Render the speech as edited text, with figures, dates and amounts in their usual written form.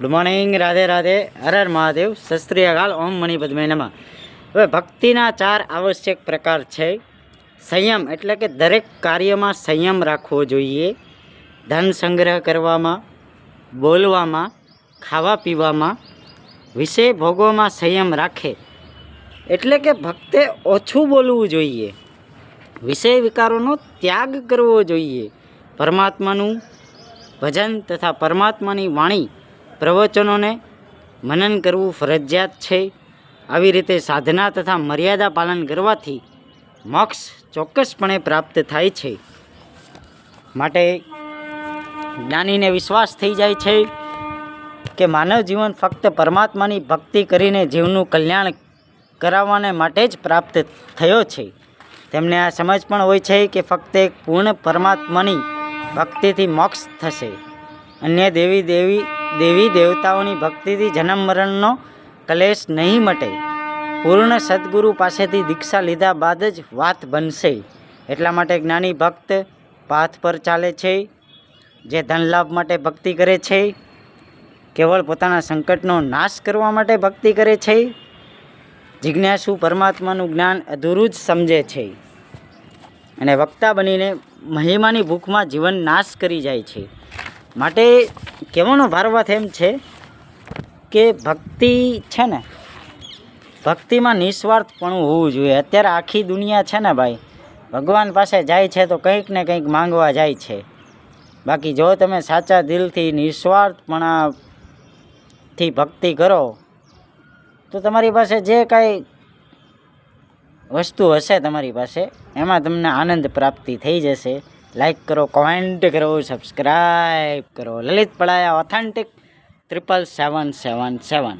Good morning, Radhe Radhe, Har Har Mahadev, સત શ્રી અકાલ, ઓમ મણિ પદ્મે નમઃ। હવે ભક્તિના 4 આવશ્યક પ્રકાર છે। સંયમ એટલે કે દરેક કાર્યમાં સંયમ રાખવો જોઈએ। ધન સંગ્રહ કરવામાં, બોલવામાં, ખાવા પીવામાં, વિષય ભોગોમાં સંયમ રાખે એટલે કે ભક્તે ઓછું બોલવું જોઈએ। વિષય વિકારોનો ત્યાગ કરવો જોઈએ। પરમાત્માનું ભજન તથા પરમાત્માની વાણી પ્રવચનોને મનન કરવું ફરજિયાત છે। આવી રીતે સાધના તથા મર્યાદા પાલન કરવાથી મોક્ષ ચોક્કસપણે પ્રાપ્ત થાય છે। માટે જ્ઞાનીને વિશ્વાસ થઈ જાય છે કે માનવ જીવન ફક્ત પરમાત્માની ભક્તિ કરીને જીવનું કલ્યાણ કરાવવાને માટે જ પ્રાપ્ત થયો છે। તેમને આ સમજ પણ હોય છે કે ફક્ત એક પૂર્ણ પરમાત્માની ભક્તિથી મોક્ષ થશે। અન્ય દેવી દેવતાઓની ભક્તિથી જન્મ મરણનો કલેશ નહીં મટે। પૂર્ણ સદગુરુ પાસેથી દીક્ષા લીધા બાદ જ વાત બનશે। એટલા માટે જ્ઞાની ભક્ત પાથ પર ચાલે છે, જે ધન લાભ માટે ભક્તિ કરે છે, કેવળ પોતાના સંકટનો નાશ કરવા માટે ભક્તિ કરે છે। જિજ્ઞાસુ પરમાત્માનું જ્ઞાન અધૂરું જ સમજે છે અને વક્તા બનીને મહિમાની ભૂખમાં જીવન નાશ કરી જાય છે। માટે કહેવાનો ભાવાર્થ એમ છે કે ભક્તિ છે ને, ભક્તિમાં નિસ્વાર્થપણું હોવું જોઈએ। અત્યારે આખી દુનિયા છે ને ભાઈ, ભગવાન પાસે જાય છે તો કંઈક ને કંઈક માંગવા જાય છે। બાકી જો તમે સાચા દિલથી નિસ્વાર્થપણાથી ભક્તિ કરો તો તમારી પાસે જે કાંઈ વસ્તુ હશે તમારી પાસે, એમાં તમને આનંદ પ્રાપ્તિ થઈ જશે। લાઈક કરો, કોમેન્ટ કરો, સબસ્ક્રાઈબ કરો। લલિત પળાયા ઓથેન્ટિક 77777।